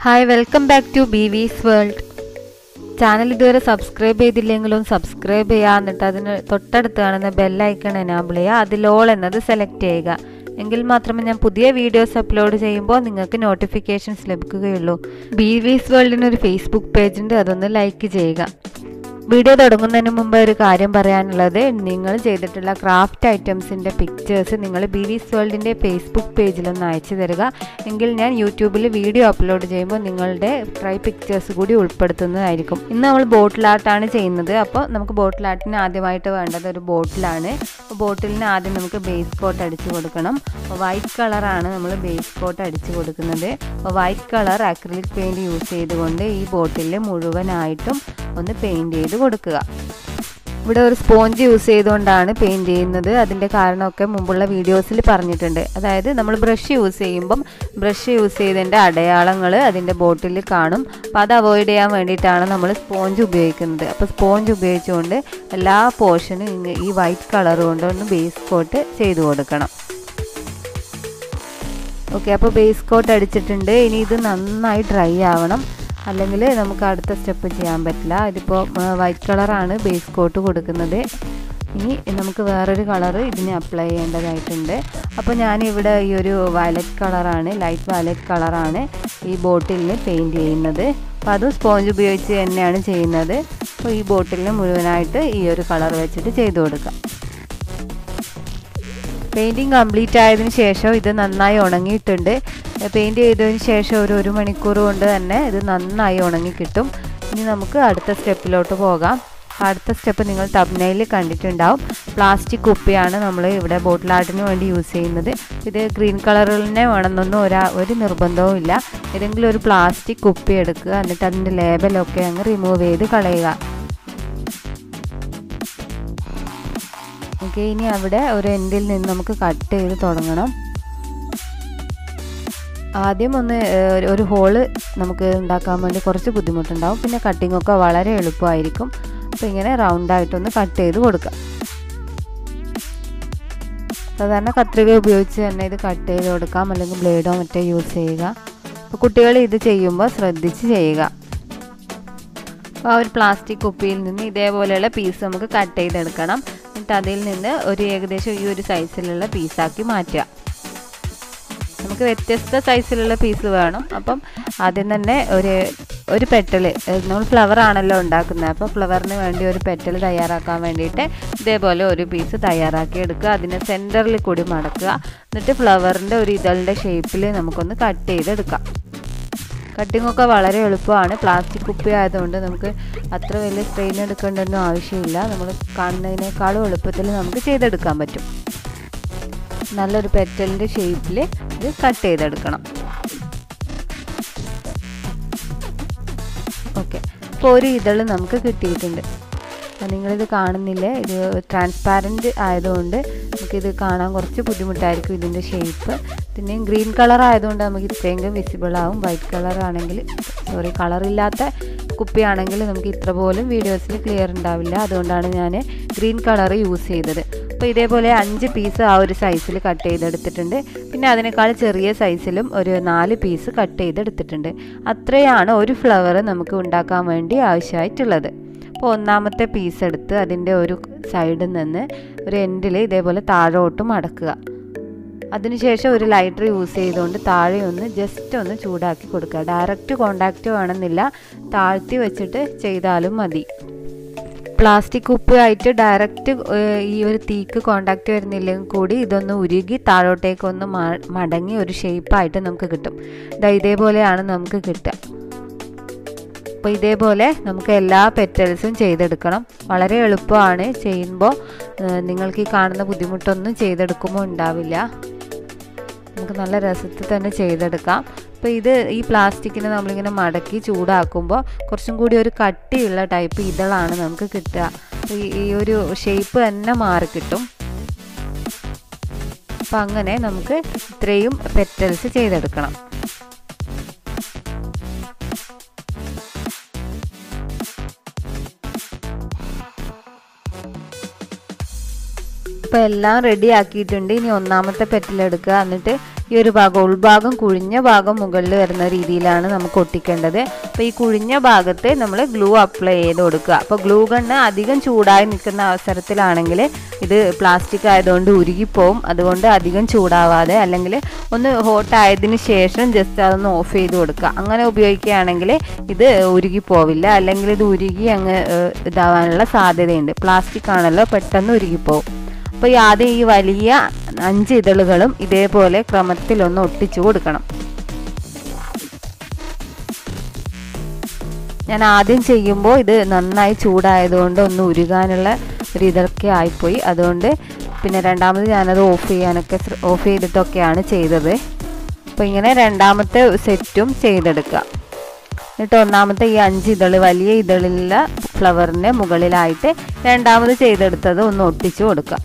Hi, welcome back to BV's World. Channel ഇതുവരെ subscribe ചെയ്തില്ലെങ്കിലും subscribe ചെയ്യുക, എന്നിട്ട് അതിന് തൊട്ടടുത്ത് കാണുന്ന ബെൽ ഐക്കൺ എനാബിൾ ചെയ്യുക, അതിൽ ഓൾ എന്നത് സെലക്ട് ചെയ്യുക. എങ്കിൽ മാത്രമേ ഞാൻ പുതിയ വീഡിയോസ് അപ്ലോഡ് ചെയ്യുമ്പോൾ നിങ്ങൾക്ക് നോട്ടിഫിക്കേഷൻസ് ലഭിക്കുകയുള്ളൂ. BV's വേൾഡിന് ഒരു ഫേസ്ബുക്ക് പേജ് ഉണ്ട്, അതൊന്ന് ലൈക്ക് ചെയ്യുക. വീഡിയോ തുടങ്ങുന്നതിന് മുമ്പ് ഒരു കാര്യം പറയാനുള്ളത്, നിങ്ങൾ ചെയ്തിട്ടുള്ള ക്രാഫ്റ്റ് ഐറ്റംസിൻ്റെ പിക്ചേഴ്സ് നിങ്ങൾ BV's വേൾഡിൻ്റെ ഫേസ്ബുക്ക് പേജിലൊന്ന് അയച്ചു തരിക. എങ്കിൽ ഞാൻ യൂട്യൂബിൽ വീഡിയോ അപ്ലോഡ് ചെയ്യുമ്പോൾ നിങ്ങളുടെ ട്രൈ പിക്ചേഴ്സ് കൂടി ഉൾപ്പെടുത്തുന്നതായിരിക്കും. ഇന്ന് നമ്മൾ ബോട്ടിൽ ആർട്ടാണ് ചെയ്യുന്നത്. അപ്പോൾ നമുക്ക് ബോട്ടിൽ ആർട്ടിന് ആദ്യമായിട്ട് വേണ്ടത് ഒരു ബോട്ടിലാണ്. ബോട്ടിലിന് ആദ്യം നമുക്ക് ബേസ് കോട്ട് അടിച്ചു കൊടുക്കണം. വൈറ്റ് കളറാണ് നമ്മൾ ബേസ് കോട്ട് അടിച്ചു കൊടുക്കുന്നത്. White colour acrylic paint use ചെയ്തുകൊണ്ട് ഈ ബോട്ടിൽ മുഴുവനായിട്ടും ഒന്ന് പെയിൻറ്റ് ചെയ്ത് കൊടുക്കുക. ഇവിടെ ഒരു സ്പോഞ്ച് യൂസ് ചെയ്തുകൊണ്ടാണ് പെയിൻറ്റ് ചെയ്യുന്നത്. അതിൻ്റെ കാരണമൊക്കെ മുമ്പുള്ള വീഡിയോസിൽ പറഞ്ഞിട്ടുണ്ട്. അതായത് നമ്മൾ ബ്രഷ് യൂസ് ചെയ്യുമ്പം ബ്രഷ് യൂസ് ചെയ്തതിൻ്റെ അടയാളങ്ങൾ അതിൻ്റെ ബോട്ടിൽ കാണും. അപ്പോൾ അത് അവോയ്ഡ് ചെയ്യാൻ വേണ്ടിയിട്ടാണ് നമ്മൾ സ്പോഞ്ച് ഉപയോഗിക്കുന്നത്. അപ്പോൾ സ്പോഞ്ച് ഉപയോഗിച്ചുകൊണ്ട് എല്ലാ പോർഷനും ഈ വൈറ്റ് കളർ കൊണ്ടൊന്ന് ബേസ് കോട്ട് ചെയ്ത് കൊടുക്കണം. ഓക്കെ, അപ്പോൾ ബേസ് കോട്ട് അടിച്ചിട്ടുണ്ട്. ഇനി ഇത് നന്നായി ഡ്രൈ ആവണം, അല്ലെങ്കിൽ നമുക്ക് അടുത്ത സ്റ്റെപ്പ് ചെയ്യാൻ പറ്റില്ല. ഇതിപ്പോൾ വൈറ്റ് കളറാണ് ബേസ് കോട്ട് കൊടുക്കുന്നത്. ഇനി നമുക്ക് വേറൊരു കളറ് ഇതിന് അപ്ലൈ ചെയ്യേണ്ടതായിട്ടുണ്ട്. അപ്പോൾ ഞാനിവിടെ ഈ ഒരു വയലറ്റ് കളറാണ്, ലൈറ്റ് വയലറ്റ് കളറാണ് ഈ ബോട്ടിലിന് പെയിൻറ്റ് ചെയ്യുന്നത്. അപ്പോൾ അതും സ്പോഞ്ച് ഉപയോഗിച്ച് തന്നെയാണ് ചെയ്യുന്നത്. അപ്പോൾ ഈ ബോട്ടിലിന് മുഴുവനായിട്ട് ഈ ഒരു കളർ വെച്ചിട്ട് ചെയ്ത് കൊടുക്കാം. പെയിൻറ്റിങ് കംപ്ലീറ്റ് ആയതിനു ശേഷം ഇത് നന്നായി ഉണങ്ങിയിട്ടുണ്ട്. പെയിൻറ്റ് ചെയ്തതിന് ശേഷം ഒരു മണിക്കൂർ കൊണ്ട് തന്നെ ഇത് നന്നായി ഉണങ്ങി കിട്ടും. ഇനി നമുക്ക് അടുത്ത സ്റ്റെപ്പിലോട്ട് പോകാം. അടുത്ത സ്റ്റെപ്പ് നിങ്ങൾ തബ്നയിൽ കണ്ടിട്ടുണ്ടാവും. പ്ലാസ്റ്റിക് കുപ്പിയാണ് നമ്മൾ ഇവിടെ ബോട്ടിൽ ആർട്ടിന് വേണ്ടി യൂസ് ചെയ്യുന്നത്. ഇത് ഗ്രീൻ കളറിൽ തന്നെ വേണമെന്നൊന്നും ഒരു നിർബന്ധവും ഇല്ല. ഏതെങ്കിലും ഒരു പ്ലാസ്റ്റിക് കുപ്പി എടുക്കുക, എന്നിട്ട് അതിൻ്റെ ലേബലൊക്കെ അങ്ങ് റിമൂവ് ചെയ്ത് കളയുക. ഓക്കെ, ഇനി അവിടെ ഒരു എൻഡിൽ നിന്ന് നമുക്ക് കട്ട് ചെയ്ത് തുടങ്ങണം. ആദ്യം ഒരു ഹോള് നമുക്ക് ഉണ്ടാക്കാൻ വേണ്ടി കുറച്ച് ബുദ്ധിമുട്ടുണ്ടാവും. പിന്നെ കട്ടിങ്ങൊക്കെ വളരെ എളുപ്പമായിരിക്കും. അപ്പോൾ ഇങ്ങനെ റൗണ്ടായിട്ടൊന്ന് കട്ട് ചെയ്ത് കൊടുക്കാം. സാധാരണ കത്രിക ഉപയോഗിച്ച് തന്നെ ഇത് കട്ട് ചെയ്ത് കൊടുക്കാം, അല്ലെങ്കിൽ ബ്ലേഡോ മറ്റോ യൂസ് ചെയ്യുക. അപ്പോൾ കുട്ടികൾ ഇത് ചെയ്യുമ്പോൾ ശ്രദ്ധിച്ച് ചെയ്യുക. അപ്പോൾ ആ ഒരു പ്ലാസ്റ്റിക് കുപ്പിയിൽ നിന്ന് ഇതേപോലെയുള്ള പീസ് നമുക്ക് കട്ട് ചെയ്തെടുക്കണം. എന്നിട്ട് അതിൽ നിന്ന് ഏകദേശം ഈ ഒരു സൈസിലുള്ള പീസാക്കി മാറ്റുക. നമുക്ക് വ്യത്യസ്ത സൈസിലുള്ള പീസ് വേണം. അപ്പം ആദ്യം തന്നെ ഒരു പെറ്റൽ, നമ്മൾ ഫ്ലവർ ആണല്ലോ ഉണ്ടാക്കുന്നത്. അപ്പോൾ ഫ്ലവറിന് വേണ്ടി ഒരു പെറ്റൽ തയ്യാറാക്കാൻ വേണ്ടിയിട്ട് ഇതേപോലെ ഒരു പീസ് തയ്യാറാക്കി എടുക്കുക. അതിനെ സെൻറ്ററിൽ കൂടി മടക്കുക. എന്നിട്ട് ഫ്ലവറിൻ്റെ ഒരു ഇതളിൻ്റെ ഷേപ്പിൽ നമുക്കൊന്ന് കട്ട് ചെയ്തെടുക്കാം. കട്ടിങ്ങൊക്കെ വളരെ എളുപ്പമാണ്. പ്ലാസ്റ്റിക് കുപ്പി ആയതുകൊണ്ട് നമുക്ക് അത്ര വലിയ സ്ട്രെയിൻ എടുക്കേണ്ടൊന്നും ആവശ്യമില്ല. നമ്മൾ കാണുന്നതിനേക്കാളും എളുപ്പത്തിൽ നമുക്ക് ചെയ്തെടുക്കാൻ പറ്റും. നല്ലൊരു പെറ്റലിൻ്റെ ഷേപ്പിൽ ഇത് കട്ട് ചെയ്തെടുക്കണം. ഓക്കെ, ഇപ്പോൾ ഒരു ഇതള് നമുക്ക് കിട്ടിയിട്ടുണ്ട്. നിങ്ങളിത് കാണുന്നില്ലേ, ഇത് ട്രാൻസ്പാരൻറ്റ് ആയതുകൊണ്ട് നമുക്കിത് കാണാൻ കുറച്ച് ബുദ്ധിമുട്ടായിരിക്കും ഇതിൻ്റെ ഷേപ്പ്. പിന്നെയും ഗ്രീൻ കളർ ആയതുകൊണ്ട് നമുക്ക് ഇത്രയെങ്കിലും വിസിബിൾ ആവും. വൈറ്റ് കളറില്ലാത്ത കുപ്പിയാണെങ്കിൽ നമുക്ക് ഇത്ര പോലും വീഡിയോസിൽ ക്ലിയർ ഉണ്ടാവില്ല. അതുകൊണ്ടാണ് ഞാൻ ഗ്രീൻ കളർ യൂസ് ചെയ്തത്. അപ്പോൾ ഇതേപോലെ 5 പീസ് ആ ഒരു സൈസിൽ കട്ട് ചെയ്തെടുത്തിട്ടുണ്ട്. പിന്നെ അതിനേക്കാൾ ചെറിയ സൈസിലും ഒരു 4 പീസ് കട്ട് ചെയ്തെടുത്തിട്ടുണ്ട്. അത്രയാണ് ഒരു ഫ്ലവർ നമുക്ക് ഉണ്ടാക്കാൻ വേണ്ടി ആവശ്യമായിട്ടുള്ളത്. അപ്പോൾ ഒന്നാമത്തെ പീസ് എടുത്ത് അതിൻ്റെ ഒരു സൈഡിൽ നിന്ന് ഒരു എൻഡിൽ ഇതേപോലെ താഴോട്ട് മടക്കുക. അതിനുശേഷം ഒരു ലൈറ്റർ യൂസ് ചെയ്തുകൊണ്ട് താഴെ ജസ്റ്റ് ഒന്ന് ചൂടാക്കി കൊടുക്കുക. ഡയറക്റ്റ് കോണ്ടാക്റ്റ് വേണമെന്നില്ല, താഴ്ത്തി വെച്ചിട്ട് ചെയ്താലും മതി. പ്ലാസ്റ്റിക് കുപ്പിയായിട്ട് ഡയറക്റ്റ് ഈ ഒരു തീക്ക് കോണ്ടാക്റ്റ് വരുന്നില്ലെങ്കിൽ കൂടി ഇതൊന്ന് ഉരുകി താഴോട്ടേക്കൊന്ന് മടങ്ങി ഒരു ഷേപ്പായിട്ട് നമുക്ക് കിട്ടും. ഇതേപോലെയാണ് നമുക്ക് കിട്ടുക. അപ്പോൾ ഇതേപോലെ നമുക്ക് എല്ലാ പെറ്റൽസും ചെയ്തെടുക്കണം. വളരെ എളുപ്പമാണ് ചെയ്യുമ്പോൾ. നിങ്ങൾക്ക് ഈ കാണുന്ന ബുദ്ധിമുട്ടൊന്നും ചെയ്തെടുക്കുമ്പോൾ ഉണ്ടാവില്ല. നമുക്ക് നല്ല രസത്തിൽ തന്നെ ചെയ്തെടുക്കാം. അപ്പോൾ ഈ പ്ലാസ്റ്റിക്കിനെ നമ്മളിങ്ങനെ മടക്കി ചൂടാക്കുമ്പോൾ കുറച്ചും കൂടി ഒരു കട്ടിയുള്ള ടൈപ്പ് ഇതളാണ് നമുക്ക് കിട്ടുക. ഈ ഒരു ഷേപ്പ് തന്നെ മാറിക്കിട്ടും. അപ്പം അങ്ങനെ നമുക്ക് ഇത്രയും പെറ്റൽസ് ചെയ്തെടുക്കണം. ഇപ്പോൾ എല്ലാം റെഡി ആക്കിയിട്ടുണ്ട്. ഇനി ഒന്നാമത്തെ പെറ്റൽ എടുക്കുക, എന്നിട്ട് ഈ ഒരു ഭാഗം ഉൾഭാഗം കുഴിഞ്ഞ ഭാഗം മുകളിൽ വരുന്ന രീതിയിലാണ് നമുക്ക് ഒട്ടിക്കേണ്ടത്. അപ്പോൾ ഈ കുഴിഞ്ഞ ഭാഗത്ത് നമ്മൾ ഗ്ലൂ അപ്ലൈ ചെയ്ത് കൊടുക്കുക. അപ്പോൾ ഗ്ലൂ ഗണ്ണ് അധികം ചൂടായി നിൽക്കുന്ന അവസരത്തിലാണെങ്കിൽ ഇത് പ്ലാസ്റ്റിക് ആയതുകൊണ്ട് ഉരുകിപ്പോവും. അതുകൊണ്ട് അധികം ചൂടാവാതെ അല്ലെങ്കിൽ ഒന്ന് ഹോട്ട് ആയതിനു ശേഷം ജസ്റ്റ് അതൊന്ന് ഓഫ് ചെയ്ത് കൊടുക്കുക. അങ്ങനെ ഉപയോഗിക്കുകയാണെങ്കിൽ ഇത് ഉരുകിപ്പോവില്ല. അല്ലെങ്കിൽ ഇത് ഉരുകി അങ്ങ് ഇതാവാനുള്ള സാധ്യതയുണ്ട്. പ്ലാസ്റ്റിക് ആണല്ലോ, പെട്ടെന്ന് ഉരുകിപ്പോവും. അപ്പോൾ ആദ്യം ഈ വലിയ 5 ഇതളുകളും ഇതേപോലെ ക്രമത്തിലൊന്ന് ഒട്ടിച്ചു കൊടുക്കണം. ഞാൻ ആദ്യം ചെയ്യുമ്പോൾ ഇത് നന്നായി ചൂടായതുകൊണ്ട് ഒന്ന് ഉരുകാനുള്ള ഒരു ഇതൊക്കെ ആയിപ്പോയി. അതുകൊണ്ട് പിന്നെ രണ്ടാമത് ഞാനത് ഓഫ് ചെയ്തിട്ടൊക്കെയാണ് ചെയ്തത്. അപ്പോൾ ഇങ്ങനെ രണ്ടാമത്തെ സെറ്റും ചെയ്തെടുക്കുക. എന്നിട്ട് ഒന്നാമത്തെ ഈ 5 ഇതള് വലിയ ഇതളുള്ള ഫ്ലവറിൻ്റെ മുകളിലായിട്ട് രണ്ടാമത് ചെയ്തെടുത്തത് ഒന്ന് ഒട്ടിച്ചു കൊടുക്കുക.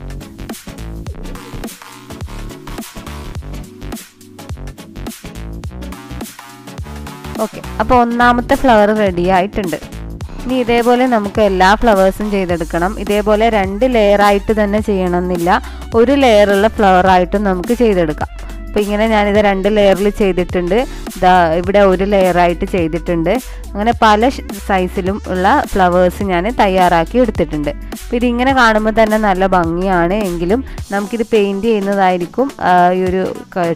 ഓക്കെ, അപ്പോൾ ഒന്നാമത്തെ ഫ്ലവർ റെഡി ആയിട്ടുണ്ട്. ഇനി ഇതേപോലെ നമുക്ക് എല്ലാ ഫ്ലവേഴ്സും ചെയ്തെടുക്കണം. ഇതേപോലെ 2 ലെയറായിട്ട് തന്നെ ചെയ്യണമെന്നില്ല, ഒരു ലെയറുള്ള ഫ്ലവറായിട്ടും നമുക്ക് ചെയ്തെടുക്കാം. അപ്പോൾ ഇങ്ങനെ ഞാനിത് 2 ലെയറിൽ ചെയ്തിട്ടുണ്ട്. ഇവിടെ ഒരു ലെയറായിട്ട് ചെയ്തിട്ടുണ്ട്. അങ്ങനെ പല സൈസിലും ഉള്ള ഫ്ലവേഴ്സ് ഞാൻ തയ്യാറാക്കി എടുത്തിട്ടുണ്ട്. അപ്പോൾ ഇതിങ്ങനെ കാണുമ്പോൾ തന്നെ നല്ല ഭംഗിയാണ്. എങ്കിലും നമുക്കിത് പെയിൻറ്റ് ചെയ്യുന്നതായിരിക്കും ഈ ഒരു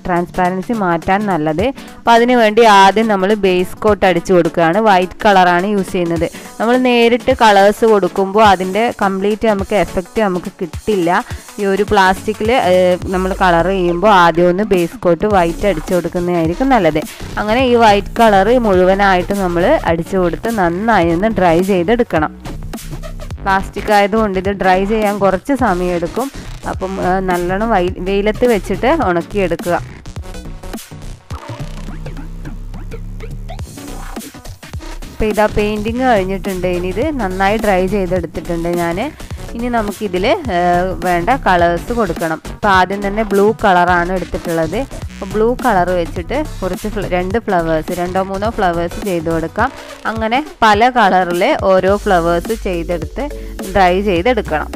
ട്രാൻസ്പാരൻസി മാറ്റാൻ നല്ലത്. അപ്പോൾ അതിന് വേണ്ടി ആദ്യം നമ്മൾ ബേസ് കോട്ട് അടിച്ചു കൊടുക്കുകയാണ്. വൈറ്റ് കളറാണ് യൂസ് ചെയ്യുന്നത്. നമ്മൾ നേരിട്ട് കളേഴ്സ് കൊടുക്കുമ്പോൾ അതിൻ്റെ കംപ്ലീറ്റ് നമുക്ക് എഫക്റ്റ് നമുക്ക് കിട്ടില്ല. ഈ ഒരു പ്ലാസ്റ്റിക്കിൽ നമ്മൾ കളർ ചെയ്യുമ്പോൾ ആദ്യം ഒന്ന് ബേസ് കോട്ട് വൈറ്റ് അടിച്ചു കൊടുക്കുന്നതായിരിക്കും നല്ലത്. അങ്ങനെ ഈ വൈറ്റ് കളർ മുഴുവനായിട്ട് നമ്മൾ അടിച്ചു കൊടുത്ത് നന്നായി ഒന്ന് ഡ്രൈ ചെയ്തെടുക്കണം. പ്ലാസ്റ്റിക് ആയതുകൊണ്ട് ഇത് ഡ്രൈ ചെയ്യാൻ കുറച്ച് സമയം എടുക്കും. അപ്പം നല്ലോണം വെയിലത്ത് വെച്ചിട്ട് ഉണക്കിയെടുക്കുക. അപ്പോൾ ഇതാ പെയിൻറ്റിങ് കഴിഞ്ഞിട്ടുണ്ട്. ഇനി ഇത് നന്നായി ഡ്രൈ ചെയ്തെടുത്തിട്ടുണ്ട് ഞാൻ. ഇനി നമുക്കിതിൽ വേണ്ട കളേഴ്സ് കൊടുക്കണം. അപ്പോൾ ആദ്യം തന്നെ ബ്ലൂ കളറാണ് എടുത്തിട്ടുള്ളത്. അപ്പോൾ ബ്ലൂ കളർ വെച്ചിട്ട് കുറച്ച് 2 ഫ്ലവേഴ്സ് 2-3 ഫ്ലവേഴ്സ് ചെയ്ത് കൊടുക്കാം. അങ്ങനെ പല കളറിൽ ഓരോ ഫ്ലവേഴ്സ് ചെയ്തെടുത്ത് ഡ്രൈ ചെയ്തെടുക്കണം.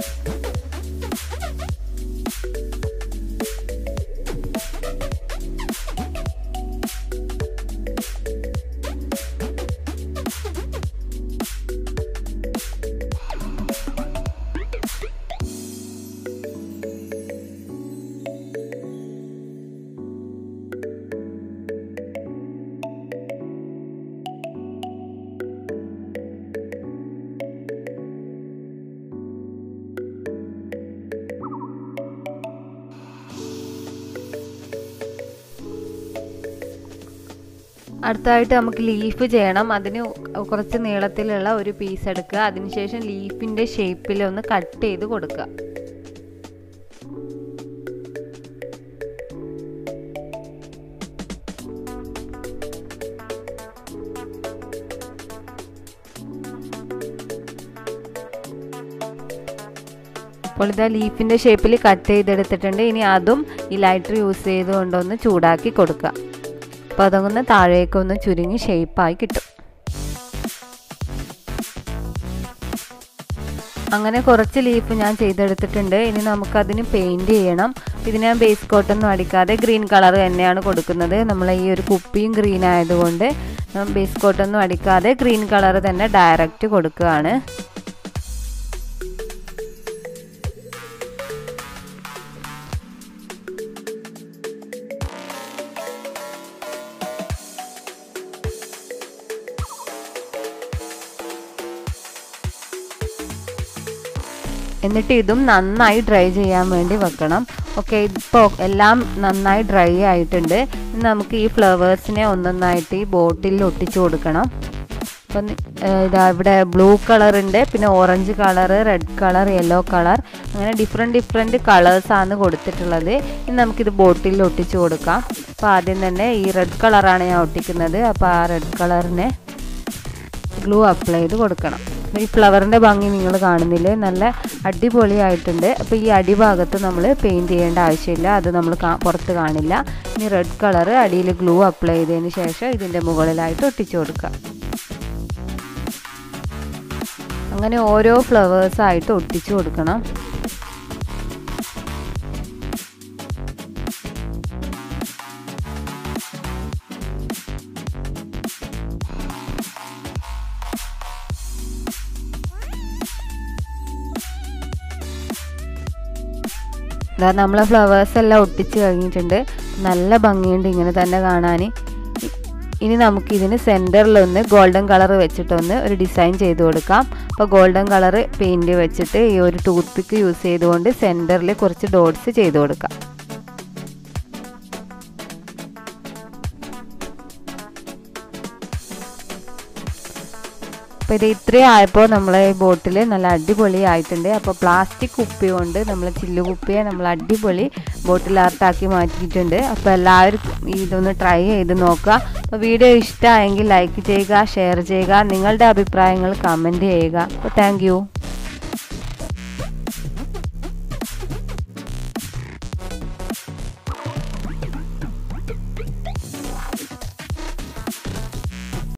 അടുത്തതായിട്ട് നമുക്ക് ലീഫ് ചെയ്യണം. അതിന് കുറച്ച് നീളത്തിലുള്ള ഒരു പീസ് എടുക്കുക. അതിനുശേഷം ലീഫിൻ്റെ ഷേപ്പിൽ ഒന്ന് കട്ട് ചെയ്ത് കൊടുക്കുക. അപ്പോൾ ഇതാ ലീഫിൻ്റെ ഷേപ്പിൽ കട്ട് ചെയ്തെടുത്തിട്ടുണ്ട്. ഇനി അതും ഈ ലൈറ്റർ യൂസ് ചെയ്തുകൊണ്ടൊന്ന് ചൂടാക്കി കൊടുക്കുക. അപ്പോൾ അതൊന്ന് താഴേക്കൊന്ന് ചുരുങ്ങി ഷേപ്പായി കിട്ടും. അങ്ങനെ കുറച്ച് ലീഫ് ഞാൻ ചെയ്തെടുത്തിട്ടുണ്ട്. ഇനി നമുക്കതിന് പെയിൻറ്റ് ചെയ്യണം. ഇതിന് ഞാൻ ബേസ് കോട്ടൊന്നും അടിക്കാതെ ഗ്രീൻ കളർ തന്നെയാണ് കൊടുക്കുന്നത്. നമ്മൾ ഈ ഒരു കുപ്പിയും ഗ്രീൻ ആയതുകൊണ്ട് ബേസ് കോട്ടൊന്നും അടിക്കാതെ ഗ്രീൻ കളർ തന്നെ ഡയറക്റ്റ് കൊടുക്കുകയാണ്. എന്നിട്ട് ഇതും നന്നായി ഡ്രൈ ചെയ്യാൻ വേണ്ടി വെക്കണം. ഓക്കെ, ഇപ്പോൾ എല്ലാം നന്നായി ഡ്രൈ ആയിട്ടുണ്ട്. നമുക്ക് ഈ ഫ്ലവേഴ്സിനെ ഒന്നൊന്നായിട്ട് ഈ ബോട്ടിലിൽ ഒട്ടിച്ചു കൊടുക്കണം. അപ്പം ഇതാ ഇവിടെ ബ്ലൂ കളറുണ്ട്, പിന്നെ orange colour, red colour, yellow colour, അങ്ങനെ ഡിഫറെൻറ്റ് കളേഴ്സാണ് കൊടുത്തിട്ടുള്ളത്. ഇനി നമുക്കിത് ബോട്ടിലിൽ ഒട്ടിച്ചു കൊടുക്കാം. അപ്പോൾ ആദ്യം തന്നെ ഈ റെഡ് കളറാണ് ഞാൻ ഒട്ടിക്കുന്നത്. അപ്പോൾ ആ റെഡ് കളറിനെ ഗ്ലൂ അപ്ലൈ ചെയ്ത് കൊടുക്കണം. ഈ ഫ്ലവറിൻ്റെ ഭംഗി നിങ്ങൾ കാണുന്നില്ലേ, നല്ല അടിപൊളിയായിട്ടുണ്ട്. അപ്പോൾ ഈ അടിഭാഗത്ത് നമ്മൾ പെയിൻറ്റ് ചെയ്യേണ്ട ആവശ്യമില്ല, അത് നമ്മൾ പുറത്ത് കാണില്ല. ഇനി റെഡ് കളർ അടിയിൽ ഗ്ലൂ അപ്ലൈ ചെയ്തതിന് ശേഷം ഇതിൻ്റെ മുകളിലായിട്ട് ഒട്ടിച്ചു കൊടുക്കുക. അങ്ങനെ ഓരോ ഫ്ലവേഴ്സായിട്ട് ഒട്ടിച്ചു കൊടുക്കണം. നമ്മളെ ഫ്ലവേഴ്സ് എല്ലാം ഒട്ടിച്ച് കഴിഞ്ഞിട്ടുണ്ട്. നല്ല ഭംഗിയുണ്ട് ഇങ്ങനെ തന്നെ കാണാൻ. ഇനി നമുക്കിതിന് സെൻറ്ററിലൊന്ന് ഗോൾഡൻ കളർ വെച്ചിട്ടൊന്ന് ഒരു ഡിസൈൻ ചെയ്ത് കൊടുക്കാം. അപ്പോൾ ഗോൾഡൻ കളർ പെയിൻറ്റ് വെച്ചിട്ട് ഈ ഒരു ടൂത്ത് പിക്ക് യൂസ് ചെയ്തുകൊണ്ട് സെൻറ്ററിൽ കുറച്ച് ഡോട്ട്സ് ചെയ്ത് കൊടുക്കാം. അപ്പോൾ ഇത് ഇത്രയും ആയപ്പോൾ നമ്മളെ ഈ ബോട്ടിൽ നല്ല അടിപൊളി ആയിട്ടുണ്ട്. അപ്പോൾ പ്ലാസ്റ്റിക് കുപ്പി കൊണ്ട് നമ്മൾ ചില്ലുകുപ്പിയെ നമ്മൾ അടിപൊളി ബോട്ടിൽ ആർട്ടാക്കി മാറ്റിയിട്ടുണ്ട്. അപ്പോൾ എല്ലാവരും ഇതൊന്ന് ട്രൈ ചെയ്ത് നോക്കുക. അപ്പോൾ വീഡിയോ ഇഷ്ടമായെങ്കിൽ ലൈക്ക് ചെയ്യുക, ഷെയർ ചെയ്യുക, നിങ്ങളുടെ അഭിപ്രായങ്ങൾ കമൻറ്റ് ചെയ്യുക. അപ്പോൾ താങ്ക് യു.